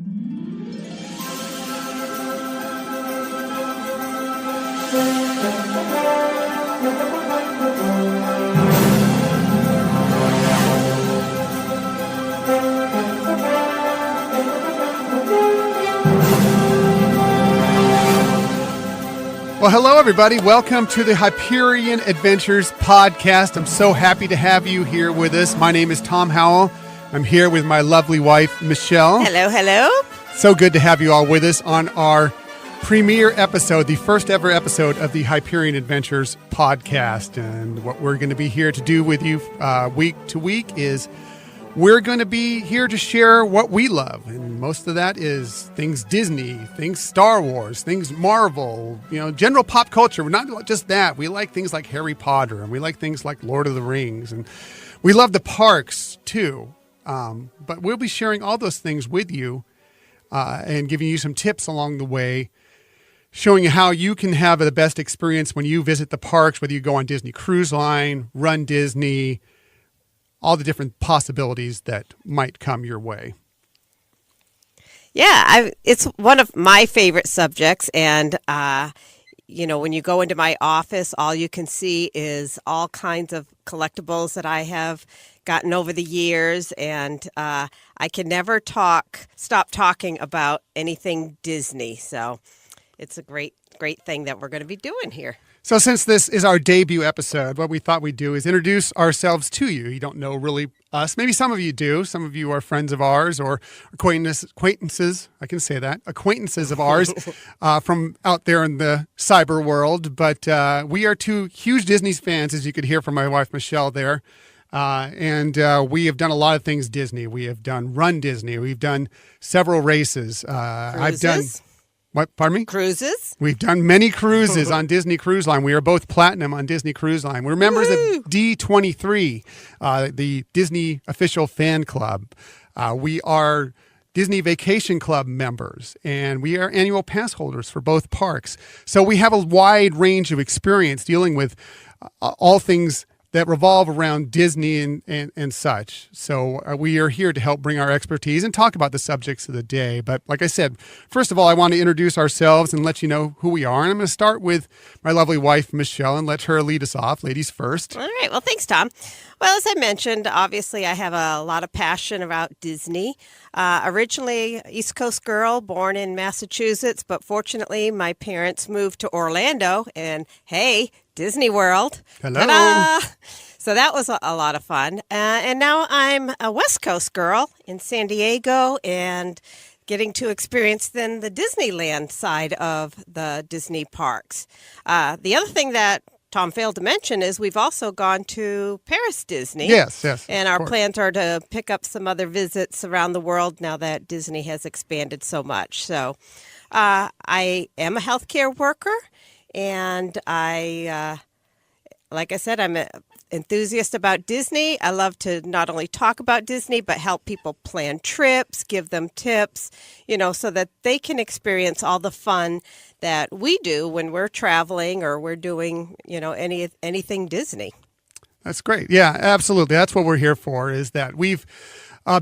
Well, hello, everybody. Welcome to the Hyperion Adventures podcast. I'm so happy to have you here with us. My name is Tom Howell. I'm here with my lovely wife, Michelle. Hello, hello. So good to have you all with us on our premiere episode, the first ever episode of the Hyperion Adventures podcast. And what we're going to be here to do with you week to week is we're going to be here to share what we love. And most of that is things Disney, things Star Wars, things Marvel, general pop culture. We're not just that. We like things like Harry Potter, and we like things like Lord of the Rings. And we love the parks, too. But we'll be sharing all those things with you and giving you some tips along the way, showing you how you can have the best experience when you visit the parks, whether you go on Disney Cruise Line, Run Disney, all the different possibilities that might come your way. Yeah, it's one of my favorite subjects. And, when you go into my office, all you can see is all kinds of collectibles that I have gotten over the years. And I can never stop talking about anything Disney. So it's a great thing that we're going to be doing here. So since this is our debut episode, what we thought we'd do is introduce ourselves to you. You don't know really us. Maybe some of you do. Some of you are friends of ours or acquaintances. I can say that. Acquaintances of ours from out there in the cyber world. But we are two huge Disney fans, as you could hear from my wife, Michelle, there. And we have done a lot of things Disney. We have done Run Disney. We've done several races. I've done... What? Pardon me? Cruises? We've done many cruises on Disney Cruise Line. We are both platinum on Disney Cruise Line. We're members of D23, the Disney official fan club. We are Disney Vacation Club members, and we are annual pass holders for both parks. So we have a wide range of experience dealing with all things that revolve around Disney and such. So we are here to help bring our expertise and talk about the subjects of the day. But like I said, first of all, I want to introduce ourselves and let you know who we are. And I'm going to start with my lovely wife, Michelle, and let her lead us off. Ladies first. All right. Well, thanks, Tom. Well, as I mentioned, obviously I have a lot of passion about Disney. Originally, East Coast girl, born in Massachusetts, but fortunately my parents moved to Orlando, and hey, Disney World. Hello. Ta-da! So that was a lot of fun. And now I'm a West Coast girl in San Diego and getting to experience then the Disneyland side of the Disney parks. The other thing that Tom failed to mention is we've also gone to Paris Disney. Yes. And our plans are to pick up some other visits around the world now that Disney has expanded so much. So I am a healthcare worker, and like I said, I'm an enthusiast about Disney. I love to not only talk about Disney, but help people plan trips, give them tips, so that they can experience all the fun that we do when we're traveling or we're doing, anything Disney. That's great. Yeah, absolutely. That's what we're here for, is that we've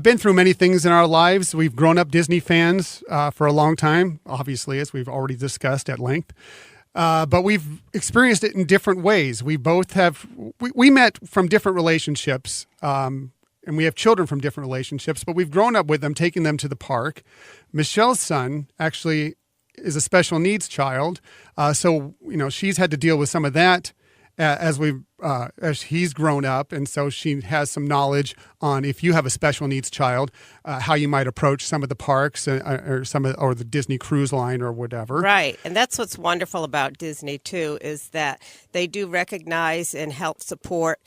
been through many things in our lives. We've grown up Disney fans for a long time, obviously, as we've already discussed at length. But we've experienced it in different ways. We both have, we met from different relationships, and we have children from different relationships, but we've grown up with them, taking them to the park. Michelle's son actually is a special needs child. So, she's had to deal with some of that as he's grown up. And so she has some knowledge on, if you have a special needs child, how you might approach some of the parks or the Disney Cruise Line or whatever. Right. And that's what's wonderful about Disney too, is that they do recognize and help support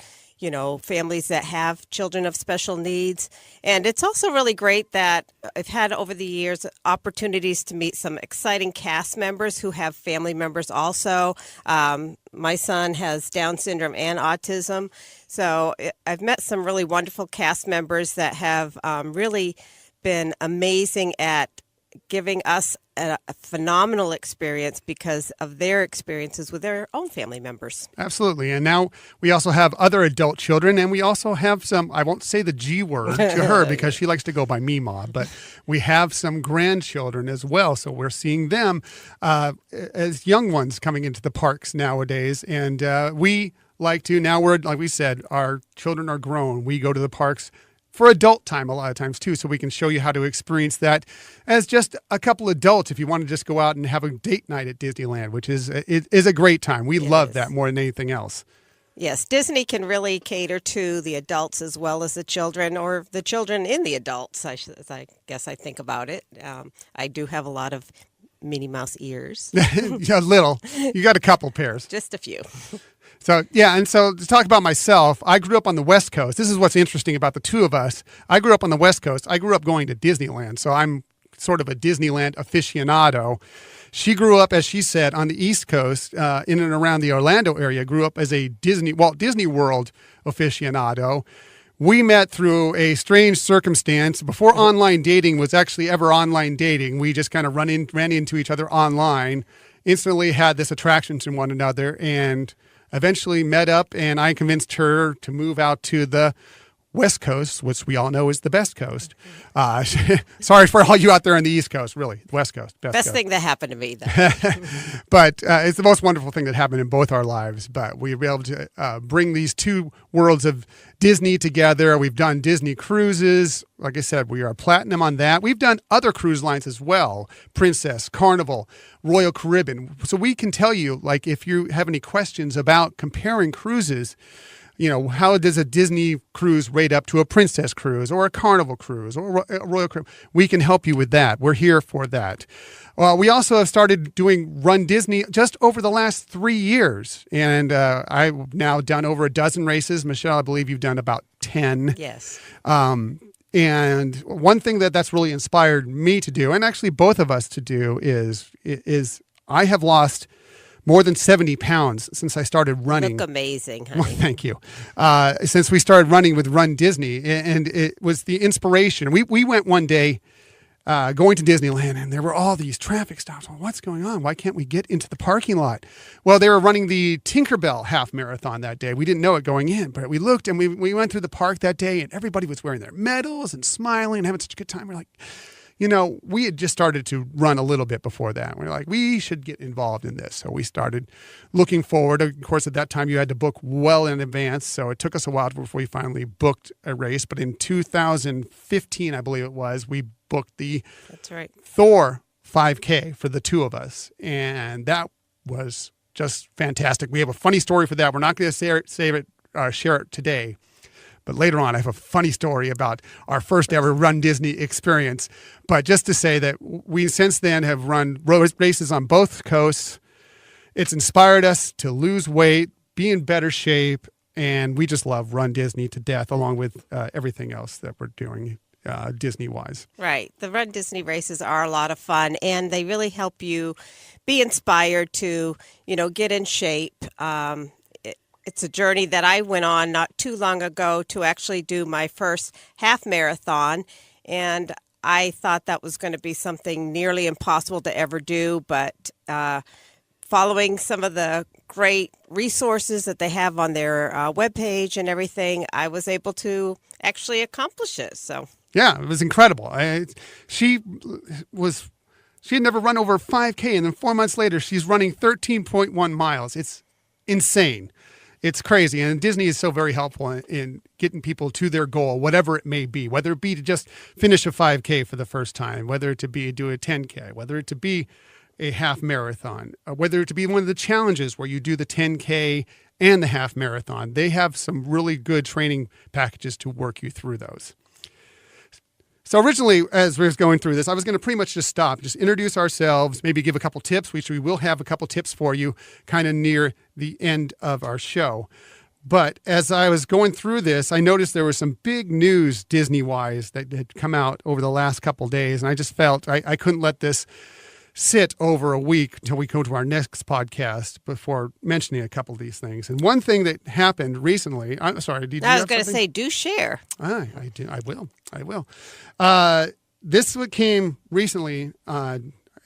families that have children of special needs. And it's also really great that I've had over the years opportunities to meet some exciting cast members who have family members also. My son has Down syndrome and autism. So I've met some really wonderful cast members that have really been amazing at giving us a phenomenal experience because of their experiences with their own family members. Absolutely. And now we also have other adult children, and we also have some, I won't say the G word to her because she likes to go by Meemaw, but we have some grandchildren as well. So we're seeing them as young ones coming into the parks nowadays. And we like to, now we're, like we said, our children are grown. We go to the parks for adult time a lot of times too, so we can show you how to experience that as just a couple adults if you want to just go out and have a date night at Disneyland, which is a great time. We love that more than anything else. Yes, Disney can really cater to the adults as well as the children, or the children in the adults, I guess I think about it. I do have a lot of Minnie Mouse ears. A little. You got a couple pairs. Just a few. So, yeah, and so to talk about myself, I grew up on the West Coast. This is what's interesting about the two of us. I grew up on the West Coast. I grew up going to Disneyland, so I'm sort of a Disneyland aficionado. She grew up, as she said, on the East Coast, in and around the Orlando area, grew up as a Walt Disney World aficionado. We met through a strange circumstance. Before online dating was actually ever online dating, we just kind of ran into each other online, instantly had this attraction to one another, and eventually met up, and I convinced her to move out to the West Coast, which we all know is the best coast. Sorry for all you out there on the East Coast, really. West Coast, best coast. Thing that happened to me, though. But it's the most wonderful thing that happened in both our lives. But we were able to bring these two worlds of Disney together. We've done Disney cruises. Like I said, we are platinum on that. We've done other cruise lines as well. Princess, Carnival, Royal Caribbean. So we can tell you, like, if you have any questions about comparing cruises, you know, how does a Disney cruise rate up to a Princess cruise or a Carnival cruise or a Royal Caribbean? We can help you with that. We're here for that. Well, we also have started doing Run Disney just over the last 3 years. And I've now done over a dozen races. Michelle, I believe you've done about 10. Yes. And one thing that's really inspired me to do, and actually both of us to do, is I have lost more than 70 pounds since I started running. Look amazing, honey. Well, thank you. Since we started running with Run Disney, and it was the inspiration. We went one day going to Disneyland, and there were all these traffic stops. Well, what's going on? Why can't we get into the parking lot? Well, they were running the Tinkerbell half marathon that day. We didn't know it going in, but we looked, and we went through the park that day, and everybody was wearing their medals and smiling and having such a good time. We're like, you know, we had just started to run a little bit before that. We're like, we should get involved in this. So we started looking forward. Of course, at that time, you had to book well in advance. So it took us a while before we finally booked a race. But in 2015, I believe it was, we booked the Thor 5K for the two of us. And that was just fantastic. We have a funny story for that. We're not going to share it today. But later on, I have a funny story about our first ever Run Disney experience. But just to say that we since then have run races on both coasts. It's inspired us to lose weight, be in better shape, and we just love Run Disney to death, along with everything else that we're doing Disney-wise. Right. The Run Disney races are a lot of fun, and they really help you be inspired to, you know, get in shape. It's a journey that I went on not too long ago to actually do my first half marathon. And I thought that was going to be something nearly impossible to ever do. But following some of the great resources that they have on their webpage and everything, I was able to actually accomplish it. So yeah, it was incredible. She had never run over 5K. And then 4 months later, she's running 13.1 miles. It's insane. It's crazy. And Disney is so very helpful in getting people to their goal, whatever it may be, whether it be to just finish a 5K for the first time, whether it to be do a 10K, whether it to be a half marathon, whether it to be one of the challenges where you do the 10K and the half marathon. They have some really good training packages to work you through those. So originally, as we were going through this, I was going to pretty much just stop, just introduce ourselves, maybe give a couple tips, which we will have a couple tips for you kind of near the end of our show. But as I was going through this, I noticed there was some big news Disney-wise that had come out over the last couple of days, and I just felt I couldn't let this sit over a week until we go to our next podcast before mentioning a couple of these things. And one thing that happened recently, I'm sorry, did you I was going to say, do share. I do. I will. this came recently,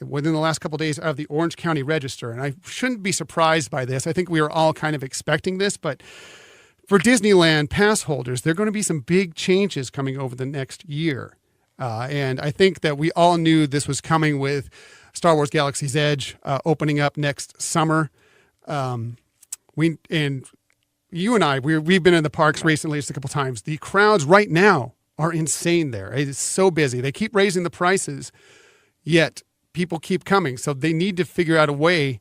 within the last couple of days, out of the Orange County Register. And I shouldn't be surprised by this. I think we are all kind of expecting this. But for Disneyland pass holders, there are going to be some big changes coming over the next year. And I think that we all knew this was coming with Star Wars Galaxy's Edge opening up next summer. You and I, we've been in the parks recently just a couple times. The crowds right now are insane there. It's so busy. They keep raising the prices, yet people keep coming. So they need to figure out a way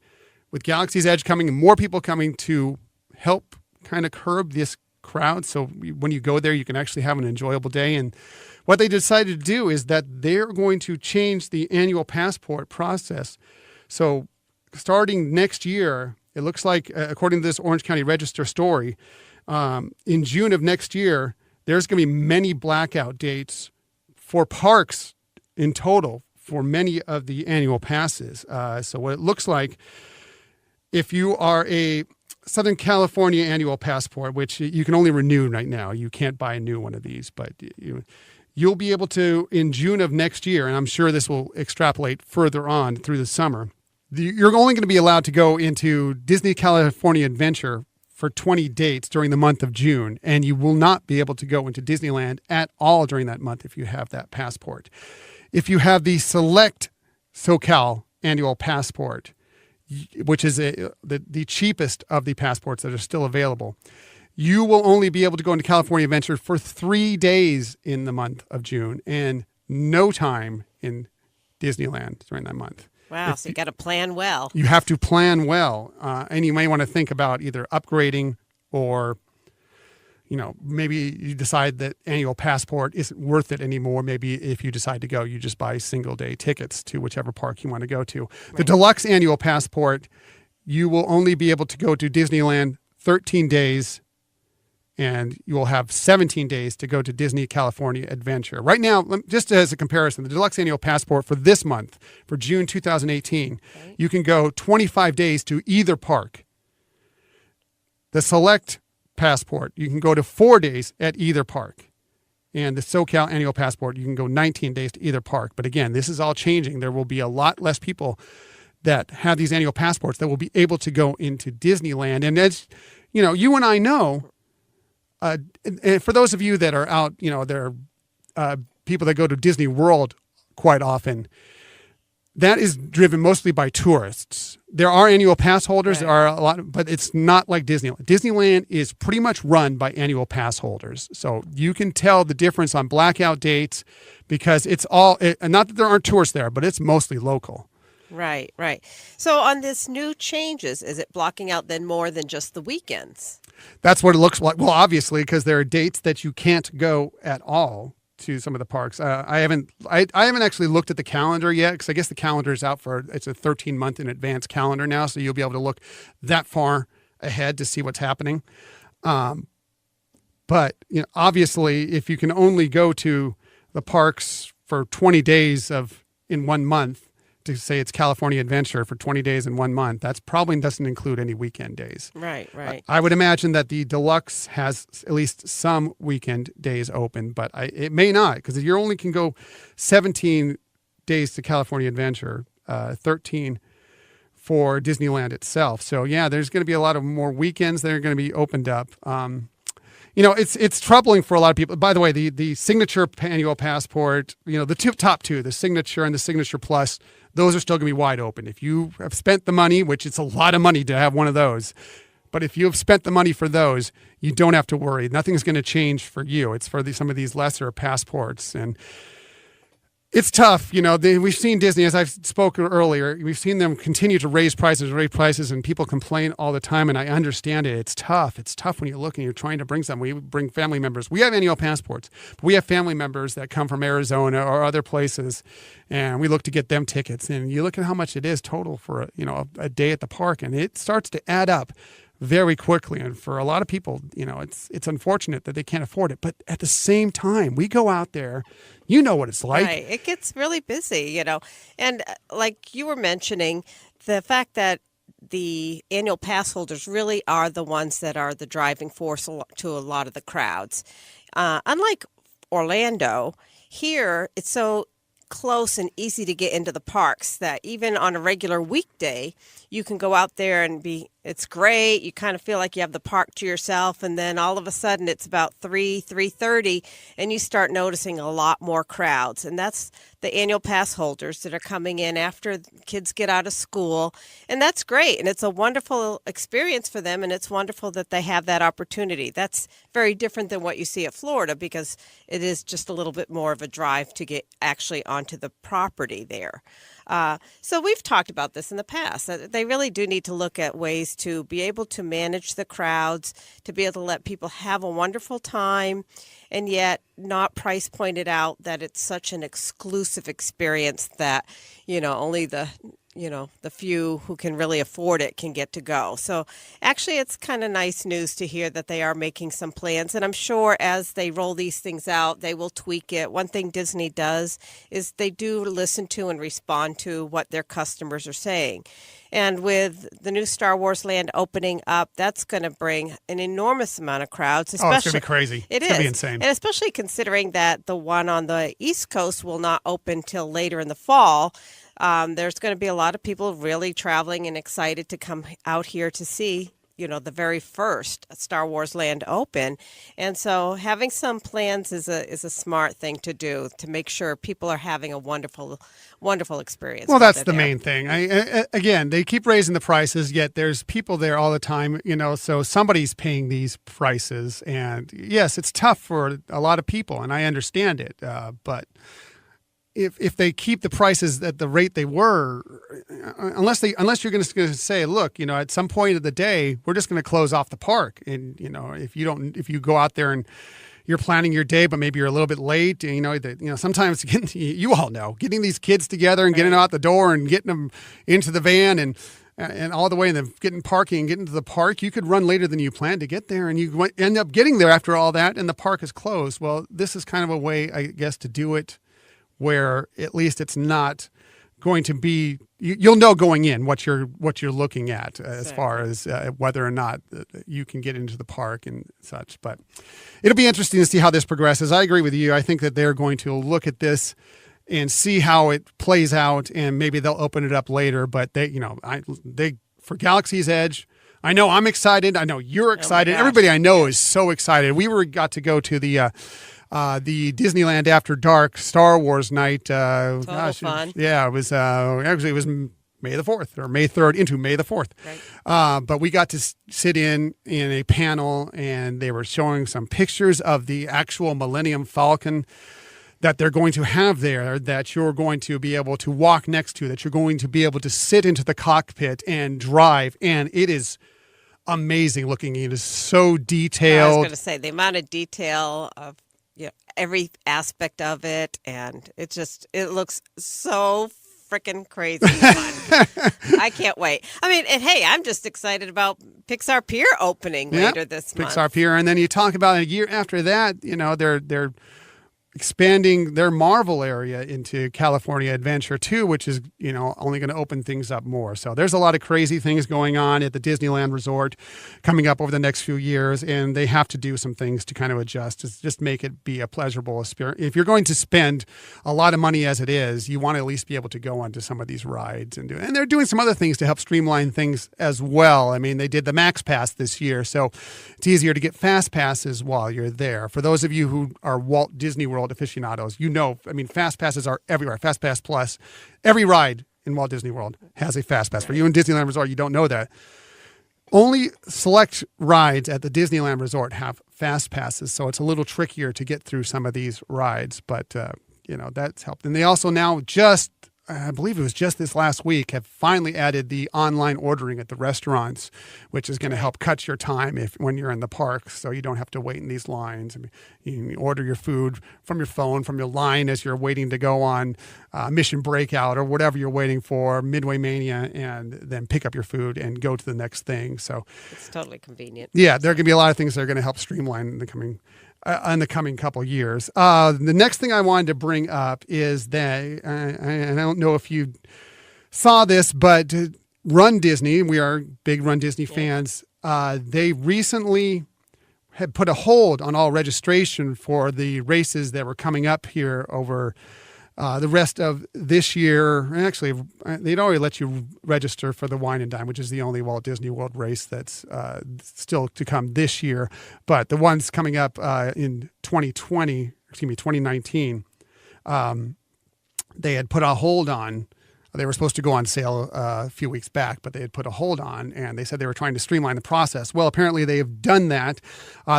with Galaxy's Edge coming and more people coming to help kind of curb this crowd. So when you go there, you can actually have an enjoyable day. And what they decided to do is that they're going to change the annual passport process. So starting next year, it looks like, according to this Orange County Register story, in June of next year, there's going to be many blackout dates for parks in total for many of the annual passes. So what it looks like, if you are a Southern California annual passport, which you can only renew right now, you can't buy a new one of these, but you'll be able to, in June of next year, and I'm sure this will extrapolate further on through the summer, you're only going to be allowed to go into Disney California Adventure for 20 dates during the month of June, and you will not be able to go into Disneyland at all during that month if you have that passport. If you have the Select SoCal annual passport, which is the cheapest of the passports that are still available, you will only be able to go into California Adventure for 3 days in the month of June and no time in Disneyland during that month. Wow, so you got to plan well. You have to plan well. And you may want to think about either upgrading or, maybe you decide that annual passport isn't worth it anymore. Maybe if you decide to go, you just buy single-day tickets to whichever park you want to go to. Right. The deluxe annual passport, you will only be able to go to Disneyland 13 days, and you will have 17 days to go to Disney California Adventure. Right now, just as a comparison, the deluxe annual passport for this month, for June 2018, you can go 25 days to either park. The Select passport, you can go to 4 days at either park. And the SoCal annual passport, you can go 19 days to either park. But again, this is all changing. There will be a lot less people that have these annual passports that will be able to go into Disneyland. And as you and I know, and for those of you that are out, there are people that go to Disney World quite often. That is driven mostly by tourists. There are annual pass holders. Right. There are a lot, but it's not like Disneyland. Disneyland is pretty much run by annual pass holders. So you can tell the difference on blackout dates because it's not that there aren't tourists there, but it's mostly local. Right. So on this new changes, is it blocking out then more than just the weekends? That's what it looks like. Well, obviously, because there are dates that you can't go at all to some of the parks. I haven't actually looked at the calendar yet because I guess the calendar is out it's a 13-month in advance calendar now, so you'll be able to look that far ahead to see what's happening. But obviously, if you can only go to the parks for 20 days in 1 month, to say it's California Adventure for 20 days in 1 month, that's probably doesn't include any weekend days. Right. I would imagine that the Deluxe has at least some weekend days open, but it may not because you only can go 17 days to California Adventure, 13 for Disneyland itself. So yeah, there's going to be a lot of more weekends that are going to be opened up. It's troubling for a lot of people. By the way, the Signature annual passport, the top two, the Signature and the Signature Plus, those are still going to be wide open. If you have spent the money, which it's a lot of money to have one of those, but if you have spent the money for those, you don't have to worry. Nothing's going to change for you. It's for some of these lesser passports. And it's tough. We've seen Disney, as I've spoken earlier, we've seen them continue to raise prices, and people complain all the time, and I understand it. It's tough. It's tough when you look and you're trying to bring something. We bring family members. We have annual passports, but we have family members that come from Arizona or other places, and we look to get them tickets. And you look at how much it is total for a day at the park, and it starts to add up very quickly. And for a lot of people, it's unfortunate that they can't afford it. But at the same time, we go out there, what it's like. Right. It gets really busy, And like you were mentioning, the fact that the annual pass holders really are the ones that are the driving force to a lot of the crowds. Unlike Orlando, here it's so close and easy to get into the parks that even on a regular weekday, you can go out there and it's great. You kind of feel like you have the park to yourself. And then all of a sudden it's about 3:30, and you start noticing a lot more crowds. And that's the annual pass holders that are coming in after kids get out of school. And that's great. And it's a wonderful experience for them. And it's wonderful that they have that opportunity. That's very different than what you see at Florida, because it is just a little bit more of a drive to get actually onto the property there. So we've talked about this in the past. They really do need to look at ways to be able to manage the crowds, to be able to let people have a wonderful time, and yet not price pointed out that it's such an exclusive experience that, only the few who can really afford it can get to go. So actually, it's kind of nice news to hear that they are making some plans. And I'm sure as they roll these things out, they will tweak it. One thing Disney does is they do listen to and respond to what their customers are saying. And with the new Star Wars Land opening up, that's going to bring an enormous amount of crowds. It's going to be crazy. It's going to be insane. And especially considering that the one on the East Coast will not open till later in the fall. There's going to be a lot of people really traveling and excited to come out here to see, the very first Star Wars Land open. And so having some plans is a smart thing to do to make sure people are having a wonderful, wonderful experience. Well, that's the main thing. Again, they keep raising the prices, yet there's people there all the time, so somebody's paying these prices. And yes, it's tough for a lot of people, and I understand it, but if they keep the prices at the rate they were, unless you're going to say, look, at some point of the day, we're just going to close off the park. And, if you go out there and you're planning your day, but maybe you're a little bit late, sometimes you all know, getting these kids together and getting them out the door and getting them into the van and all the way, and then getting parking and getting to the park, you could run later than you planned to get there, and you end up getting there after all that, and the park is closed. Well, this is kind of a way, I guess, to do it where at least it's not going to be, you'll know going in what you're looking at as far as whether or not you can get into the park and such. But it'll be interesting to see how this progresses. I agree with you. I think that they're going to look at this and see how it plays out, and maybe they'll open it up later. But they for Galaxy's Edge, I know I'm excited. I know you're excited. Everybody I know is so excited. We got to go to the Disneyland After Dark Star Wars night. Fun. Yeah, it was actually it was May the 4th or May 3rd into May the 4th. Right. But we got to sit in a panel, and they were showing some pictures of the actual Millennium Falcon that they're going to have there, that you're going to be able to walk next to, that you're going to be able to sit into the cockpit and drive. And it is amazing looking. It is so detailed. I was going to say the amount of detail of every aspect of it, and it looks so freaking crazy fun. I can't wait. I mean, and hey, I'm just excited about Pixar Pier opening later this month. Pixar Pier, and then you talk about a year after that, they're expanding their Marvel area into California Adventure 2, which is, only going to open things up more. So there's a lot of crazy things going on at the Disneyland Resort coming up over the next few years, and they have to do some things to kind of adjust, to just make it be a pleasurable experience. If you're going to spend a lot of money as it is, you want to at least be able to go onto some of these rides and they're doing some other things to help streamline things as well. I mean, they did the Max Pass this year, so it's easier to get Fast Passes while you're there. For those of you who are Walt Disney World aficionados, Fast Passes are everywhere. Fast Pass Plus, every ride in Walt Disney World has a Fast Pass. For you in Disneyland Resort, you don't know that. Only select rides at the Disneyland Resort have Fast Passes, so it's a little trickier to get through some of these rides, but that's helped. And they also now I believe it was just this last week, have finally added the online ordering at the restaurants, which is going to help cut your time when you're in the park, so you don't have to wait in these lines. You can order your food from your phone, from your line as you're waiting to go on Mission Breakout or whatever you're waiting for, Midway Mania, and then pick up your food and go to the next thing. So it's totally convenient. Yeah, there are going to be a lot of things that are going to help streamline in the coming couple years. The next thing I wanted to bring up is that, I don't know if you saw this, but Run Disney, we are big Run Disney fans, they recently had put a hold on all registration for the races that were coming up here over The rest of this year, actually, they'd already let you register for the Wine and Dine, which is the only Walt Disney World race that's still to come this year. But the ones coming up in 2019, they had put a hold on. They were supposed to go on sale a few weeks back, but they had put a hold on, and they said they were trying to streamline the process. Well, apparently they have done that.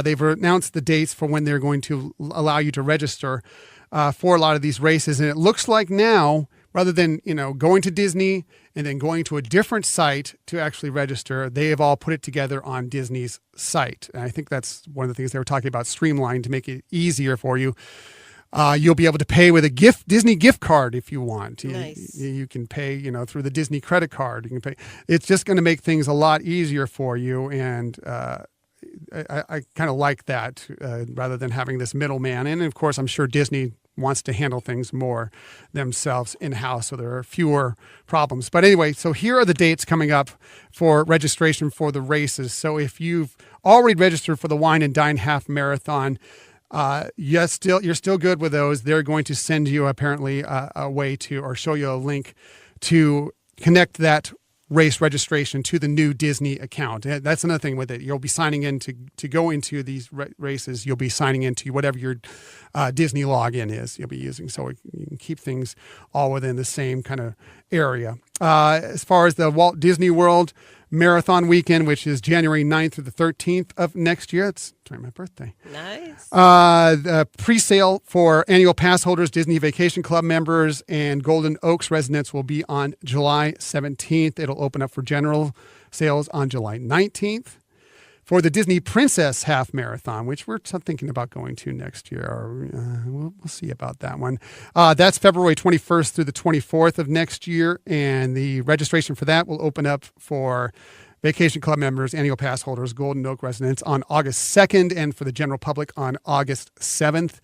They've announced the dates for when they're going to allow you to register for a lot of these races. And it looks like now, rather than, going to Disney and then going to a different site to actually register, they have all put it together on Disney's site. And I think that's one of the things they were talking about, streamline, to make it easier for you. You'll be able to pay with a Disney gift card if you want. Nice. You can pay, through the Disney credit card. You can pay. It's just going to make things a lot easier for you. And I kind of like that rather than having this middleman. And of course, I'm sure Disney wants to handle things more themselves in-house, so there are fewer problems. But anyway, so here are the dates coming up for registration for the races. So if you've already registered for the Wine and Dine Half Marathon, you're still good with those. They're going to send you apparently a way to, or show you a link to connect that race registration to the new Disney account. That's another thing with it. You'll be signing in to go into these races. You'll be signing into whatever your Disney login is you'll be using. So you can keep things all within the same kind of area. As far as the Walt Disney World Marathon weekend, which is January 9th through the 13th of next year. It's my birthday. Nice. The pre-sale for annual pass holders, Disney Vacation Club members, and Golden Oaks residents will be on July 17th. It'll open up for general sales on July 19th. For the Disney Princess Half Marathon, which we're thinking about going to next year, or we'll see about that one. That's February 21st through the 24th of next year, and the registration for that will open up for Vacation Club members, annual pass holders, Golden Oak residents on August 2nd, and for the general public on August 7th.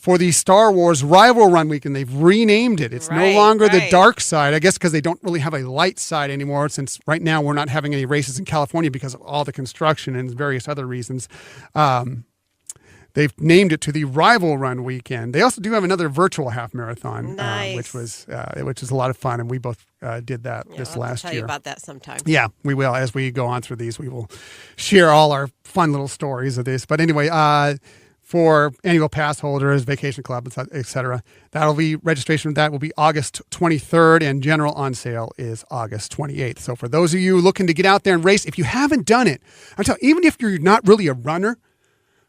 For the Star Wars Rival Run Weekend, they've renamed it. It's no longer the dark side, I guess, because they don't really have a light side anymore, since right now we're not having any races in California because of all the construction and various other reasons. They've named it to the Rival Run Weekend. They also do have another virtual half marathon, nice. which is a lot of fun, and we both did that this last year. I'll tell you about that sometime. Yeah, we will. As we go on through these, we will share all our fun little stories of this. But anyway, for annual pass holders, Vacation Club, etc. That'll be registration. That will be August 23rd, and general on sale is August 28th. So for those of you looking to get out there and race, if you haven't done it, I'm telling you, even if you're not really a runner,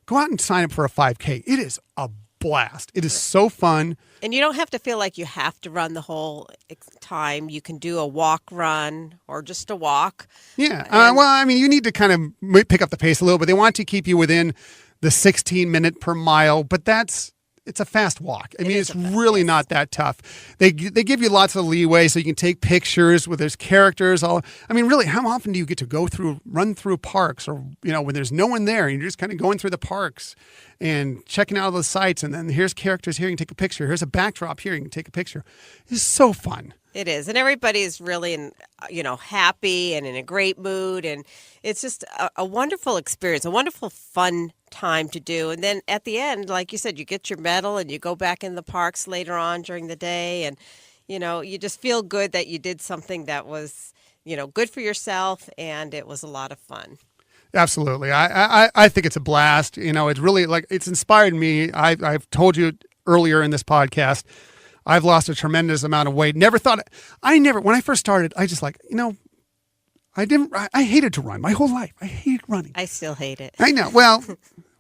go out and sign up for a 5K. It is a blast. It is so fun. And you don't have to feel like you have to run the whole time. You can do a walk run or just a walk. Yeah. You need to kind of pick up the pace a little bit. They want to keep you within the 16-minute per mile, but it's a fast walk. I mean, it's really not that tough. They give you lots of leeway so you can take pictures with there's characters. Really, how often do you get to run through parks, or, when there's no one there and you're just kind of going through the parks and checking out all the sites, and then here's characters here, you can take a picture. Here's a backdrop here, you can take a picture. It's so fun. It is. And everybody's really, happy and in a great mood. And it's just a wonderful experience, a wonderful, fun time to do. And then at the end, like you said, you get your medal and you go back in the parks later on during the day. And, you just feel good that you did something that was, good for yourself. And it was a lot of fun. Absolutely. I think it's a blast. It's really it's inspired me. I've told you earlier in this podcast, I've lost a tremendous amount of weight. When I first started, I just I hated to run my whole life. I hated running. I still hate it. I know. Well,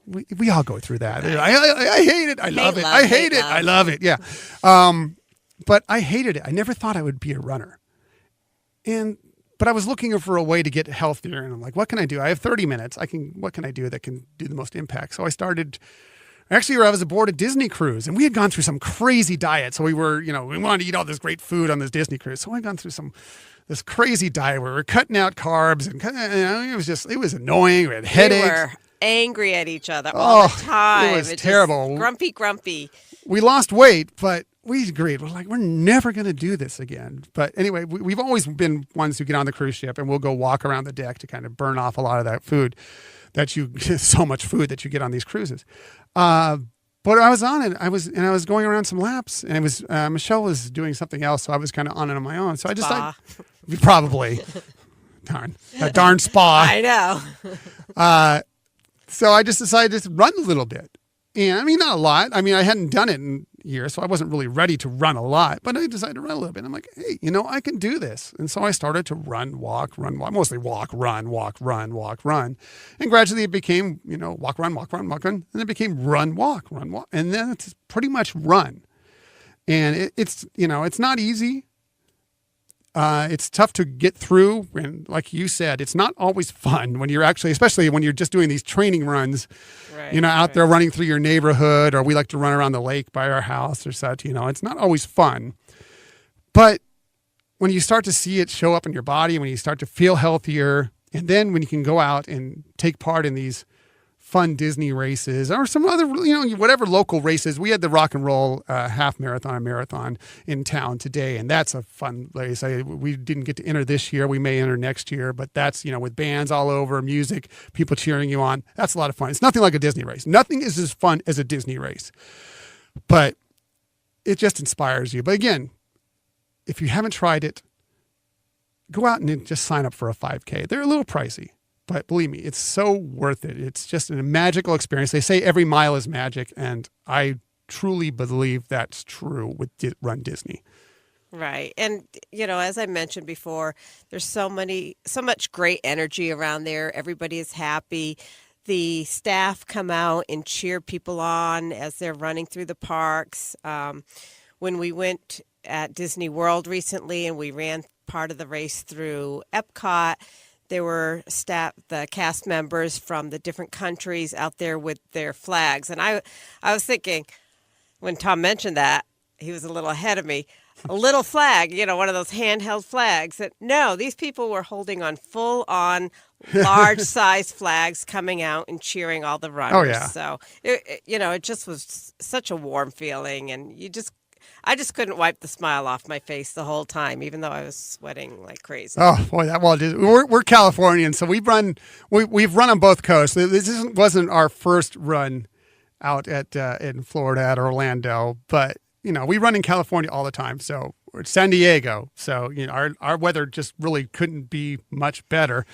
we all go through that. I hate it. I love it. I hate it. I love it. Yeah. But I hated it. I never thought I would be a runner. But I was looking for a way to get healthier, and I'm like, what can I do? I have 30 minutes. What can I do that can do the most impact? So I started. Actually, I was aboard a Disney cruise, and we had gone through some crazy diet. So we wanted to eat all this great food on this Disney cruise. So I'd gone through this crazy diet where we were cutting out carbs, and it was annoying. We had headaches. We were angry at each other all the time. It was terrible. Grumpy. We lost weight, but we agreed. We're never going to do this again. But anyway, we've always been ones who get on the cruise ship, and we'll go walk around the deck to kind of burn off a lot of that food so much food that you get on these cruises. But I was on it. I was going around some laps, and it was Michelle was doing something else, so I was kind of on it on my own. So I decided, probably, darn that darn spa. I know. So I just decided to run a little bit, and I mean not a lot. I mean I hadn't done it in years, so I wasn't really ready to run a lot. But I decided to run a little bit. I'm like, hey, I can do this, and so I started to run, walk, mostly walk, run, walk, run, walk, run, and gradually it became walk, run, walk, run, walk, run, and it became run, walk, and then it's pretty much run, and it's not easy. It's tough to get through, and like you said, it's not always fun when you're especially when you're just doing these training runs, out there running through your neighborhood, or we like to run around the lake by our house or such. It's not always fun, but when you start to see it show up in your body, when you start to feel healthier, and then when you can go out and take part in these fun Disney races or some other, whatever local races. We had the rock and roll half marathon and marathon in town today, and that's a fun race. We didn't get to enter this year. We may enter next year, but that's, with bands all over, music, people cheering you on. That's a lot of fun. It's nothing like a Disney race. Nothing is as fun as a Disney race, but it just inspires you. But again, if you haven't tried it, go out and just sign up for a 5K. They're a little pricey. But believe me, it's so worth it. It's just a magical experience. They say every mile is magic, and I truly believe that's true with Run Disney. Right. And, as I mentioned before, there's so much great energy around there. Everybody is happy. The staff come out and cheer people on as they're running through the parks. When we went at Disney World recently and we ran part of the race through Epcot, there were the cast members from the different countries out there with their flags. And I was thinking, when Tom mentioned that, he was a little ahead of me, a little flag, one of those handheld flags. That no, these people were holding on full-on large-size flags coming out and cheering all the runners. Oh, yeah. So, it just was such a warm feeling. And I just couldn't wipe the smile off my face the whole time, even though I was sweating like crazy. Oh boy, we're Californians, so we've run on both coasts. This wasn't our first run out in Florida at Orlando, but we run in California all the time. So we're San Diego, so our weather just really couldn't be much better.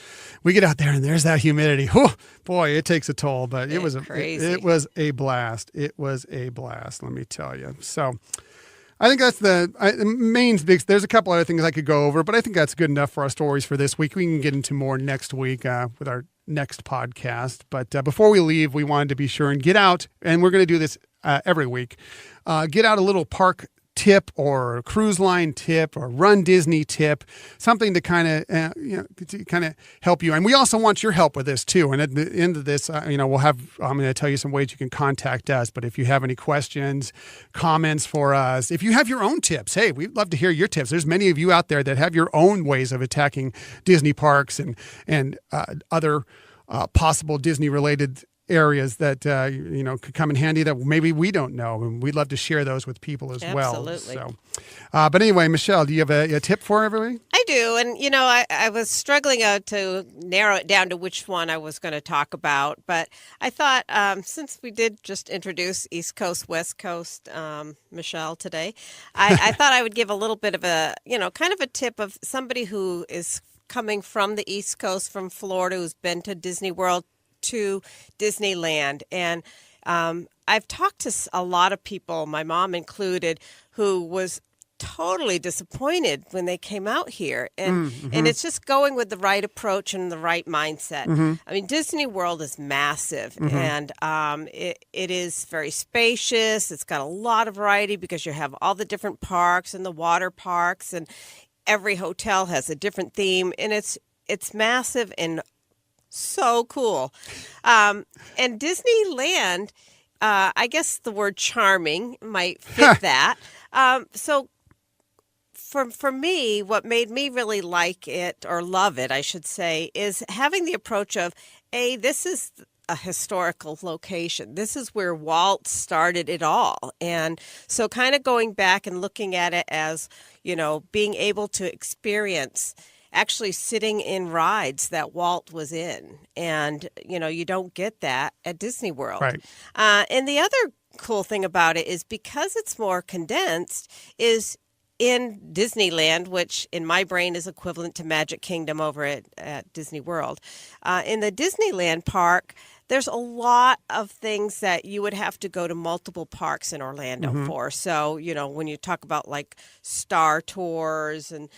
We get out there and there's that humidity. Whew, boy, it takes a toll, but it was crazy. It was a blast. It was a blast, let me tell you. So I think that's the main big. There's a couple other things I could go over, but I think that's good enough for our stories for this week. We can get into more next week with our next podcast. But before we leave, we wanted to be sure and get out, and we're going to do this every week, get out a little park tip or cruise line tip or Run Disney tip, something to kind of help you. And we also want your help with this too. And at the end of this, I'm going to tell you some ways you can contact us. But if you have any questions, comments for us, if you have your own tips, hey, we'd love to hear your tips. There's many of you out there that have your own ways of attacking Disney parks and other possible Disney related areas that could come in handy that maybe we don't know, and we'd love to share those with people as well. Absolutely. So, but anyway, Michelle, do you have a tip for everybody? I do, and I was struggling to narrow it down to which one I was going to talk about, but I thought since we did just introduce East Coast, West Coast, Michelle today, I thought I would give a little bit of a kind of a tip of somebody who is coming from the East Coast, from Florida, who's been to Disney World, to Disneyland. And I've talked to a lot of people, my mom included, who was totally disappointed when they came out here. And and it's just going with the right approach and the right mindset. I mean, Disney World is massive, and it is very spacious. It's got a lot of variety because you have all the different parks and the water parks, and every hotel has a different theme, and it's massive and so cool. And Disneyland, I guess the word charming might fit that. So for me, what made me really like it, or love it, I should say, is having the approach of, this is a historical location. This is where Walt started it all. And so kind of going back and looking at it as, being able to experience actually sitting in rides that Walt was in. And, you don't get that at Disney World. Right. And the other cool thing about it is because it's more condensed, is in Disneyland, which in my brain is equivalent to Magic Kingdom over at Disney World. In the Disneyland park, there's a lot of things that you would have to go to multiple parks in Orlando for. So, when you talk about like Star Tours and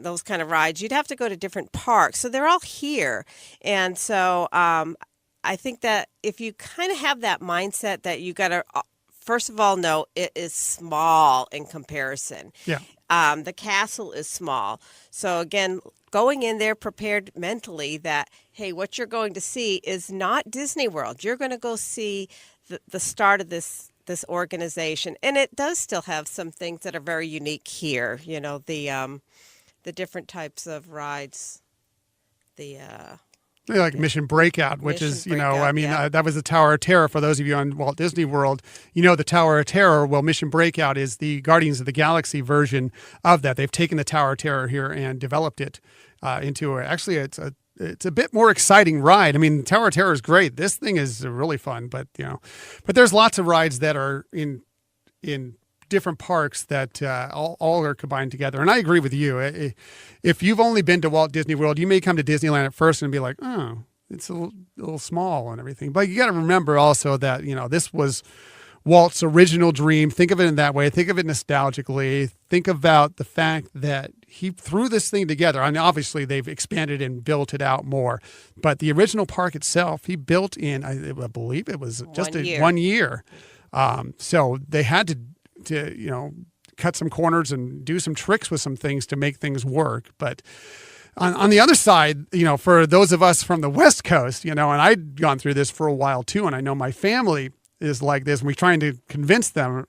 those kind of rides, you'd have to go to different parks. So they're all here. And so I think that if you kind of have that mindset that you got to, first of all, know it is small in comparison. Yeah. The castle is small. So again, going in there prepared mentally that, hey, what you're going to see is not Disney World. You're going to go see the start of this organization. And it does still have some things that are very unique here. The different types of rides, like Mission Breakout, which is, that was the Tower of Terror. For those of you on Walt Disney World, the Tower of Terror. Well, Mission Breakout is the Guardians of the Galaxy version of that. They've taken the Tower of Terror here and developed it into it's a bit more exciting ride. I mean, Tower of Terror is great. This thing is really fun, but there's lots of rides that are in different parks that all are combined together. And I agree with you. If you've only been to Walt Disney World, you may come to Disneyland at first and be like, oh, it's a little small and everything. But you got to remember also that, this was Walt's original dream. Think of it in that way. Think of it nostalgically. Think about the fact that he threw this thing together. I mean, obviously they've expanded and built it out more, but the original park itself, he built in, I believe it was just 1 year. So they had to cut some corners and do some tricks with some things to make things work. But on the other side, for those of us from the West Coast, and I'd gone through this for a while too, and I know my family is like this, and we're trying to convince them,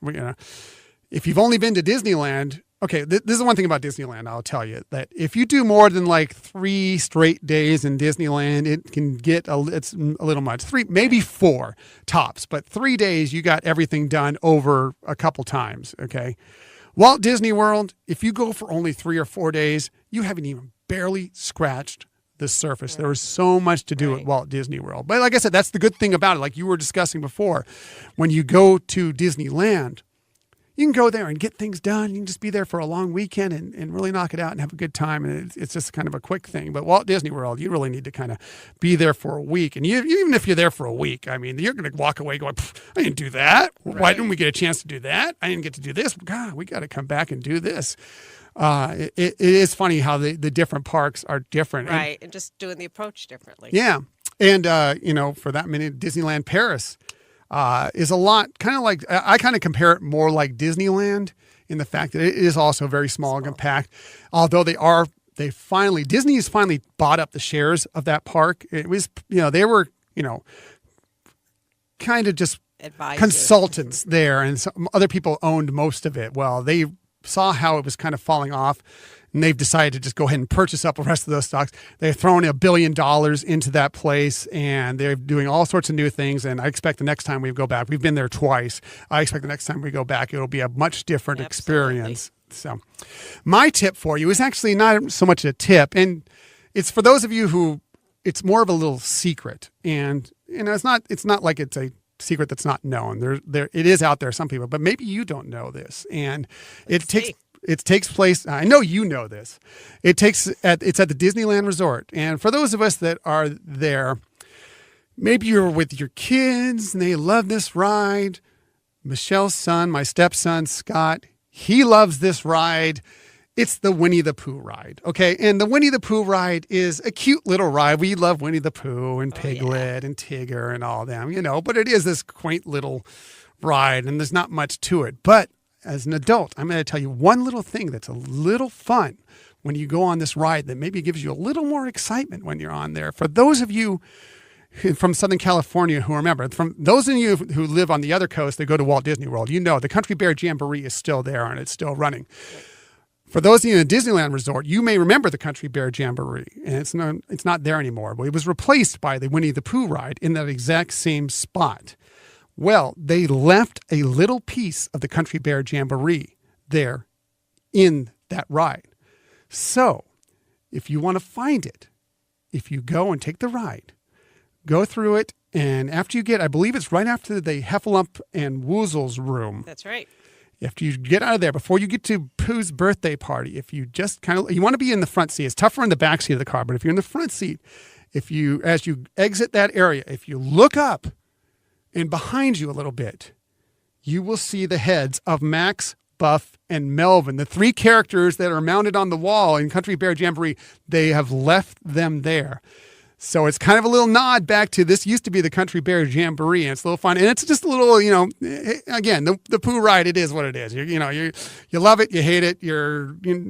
if you've only been to Disneyland, okay, this is one thing about Disneyland, I'll tell you, that if you do more than like 3 straight days in Disneyland, it can get, it's a little much. 3, maybe 4 tops, but 3 days, you got everything done over a couple times, okay? Walt Disney World, if you go for only 3 or 4 days, you haven't even barely scratched the surface. There is so much to do at Walt Disney World. But like I said, that's the good thing about it. Like you were discussing before, when you go to Disneyland, you can go there and get things done. You can just be there for a long weekend and really knock it out and have a good time. And it's just kind of a quick thing. But Walt Disney World, you really need to kind of be there for a week. And even if you're there for a week, I mean, you're going to walk away going, I didn't do that. Right. Why didn't we get a chance to do that? I didn't get to do this. God, we got to come back and do this. It is funny how the different parks are different. Right, and just doing the approach differently. Yeah. And, for that minute, Disneyland Paris is a lot kind of like, I kind of compare it more like Disneyland in the fact that it is also very small and compact. Although Disney has finally bought up the shares of that park. It was, they were, kind of just advisors, consultants there, and some other people owned most of it. Well, they saw how it was kind of falling off, and they've decided to just go ahead and purchase up the rest of those stocks. They've thrown $1 billion into that place, and they're doing all sorts of new things. And I expect the next time we go back, we've been there twice. I expect the next time we go back, it'll be a much different experience. So my tip for you is actually not so much a tip. And it's for those of you who it's more of a little secret. And, it's not like it's a secret that's not known. It is out there, some people, but maybe you don't know this. And it takes place. I know you know this. It's at the Disneyland Resort. And for those of us that are there, maybe you're with your kids and they love this ride. Michelle's son, my stepson, Scott, he loves this ride. It's the Winnie the Pooh ride. Okay. And the Winnie the Pooh ride is a cute little ride. We love Winnie the Pooh and Piglet and Tigger and all them, but it is this quaint little ride and there's not much to it. But as an adult, I'm going to tell you one little thing that's a little fun when you go on this ride that maybe gives you a little more excitement when you're on there. For those of you from Southern California who remember, from those of you who live on the other coast that go to Walt Disney World, the Country Bear Jamboree is still there and it's still running. For those of you in a Disneyland resort, you may remember the Country Bear Jamboree, and it's not there anymore. But it was replaced by the Winnie the Pooh ride in that exact same spot. Well, they left a little piece of the Country Bear Jamboree there in that ride. So if you want to find it, if you go and take the ride, go through it And after you get, I believe it's right after the Heffalump and Woozle's room. That's right. After you get out of there, before you get to Pooh's birthday party, if you just you want to be in the front seat. It's tougher in the back seat of the car, but if you're in the front seat, as you exit that area, if you look up and behind you a little bit, you will see the heads of Max, Buff, and Melvin, the three characters that are mounted on the wall in Country Bear Jamboree. They have left them there. So it's kind of a little nod back to this used to be the Country Bear Jamboree, and it's a little fun. And it's just a little, again, the Pooh ride, it is what it is. You love it, you hate it.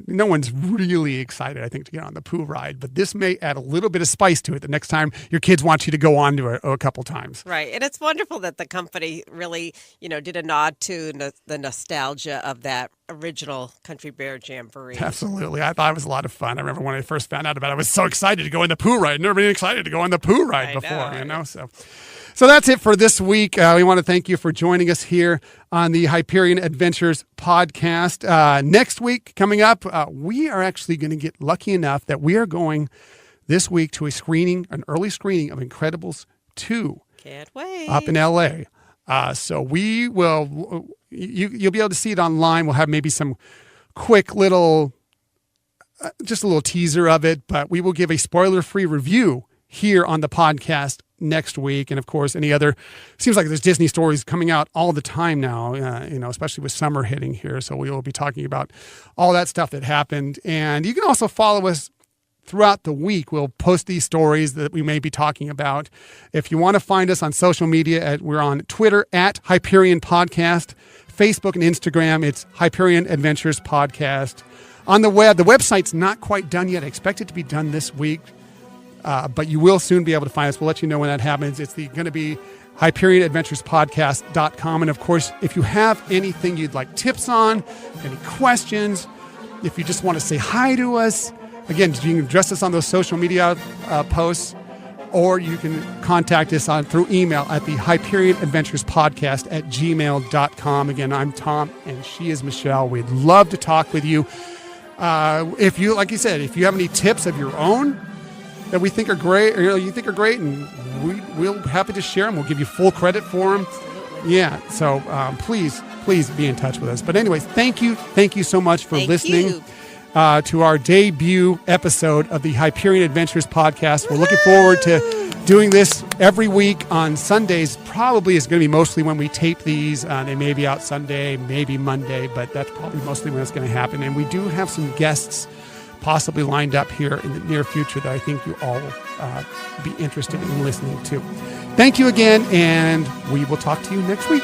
No one's really excited, I think, to get on the Pooh ride. But this may add a little bit of spice to it the next time your kids want you to go on to it a couple times. Right. And it's wonderful that the company really, did a nod to the nostalgia of that original Country Bear Jamboree. Absolutely. I thought it was a lot of fun. I remember when I first found out about it, I was so excited to go on the Pooh ride. Never been excited to go on the Pooh ride before, So that's it for this week. We want to thank you for joining us here on the Hyperion Adventures podcast. Next week, coming up, we are actually going to get lucky enough that we are going this week to an early screening of Incredibles 2. Can't wait. Up in L.A. So we will, you'll be able to see it online. We'll have maybe some quick little, just a little teaser of it, but we will give a spoiler-free review here on the podcast next week. And of course, seems like there's Disney stories coming out all the time now, especially with summer hitting here. So we will be talking about all that stuff that happened. And you can also follow us throughout the week. We'll post these stories that we may be talking about. If you want to find us on social media, we're on Twitter at Hyperion Podcast, Facebook and Instagram, it's Hyperion Adventures Podcast. On the web, the website's not quite done yet. I expect it to be done this week, but you will soon be able to find us. We'll let you know when that happens. It's going to be HyperionAdventuresPodcast.com. And of course, if you have anything you'd like tips on, any questions, if you just want to say hi to us, again, you can address us on those social media posts, or you can contact us through email at the HyperionAdventuresPodcast@gmail.com. Again, I'm Tom, and she is Michelle. We'd love to talk with you. If you, like you said, if you have any tips of your own that we think are great, or you think are great, and we'll happy to share them. We'll give you full credit for them. Yeah. So please be in touch with us. But anyways, thank you so much for listening to our debut episode of the Hyperion Adventures podcast. We're looking forward to doing this every week on Sundays. Probably is going to be mostly when we tape these. They may be out Sunday, maybe Monday, but that's probably mostly when it's going to happen. And we do have some guests possibly lined up here in the near future that I think you all will be interested in listening to. Thank you again, and we will talk to you next week.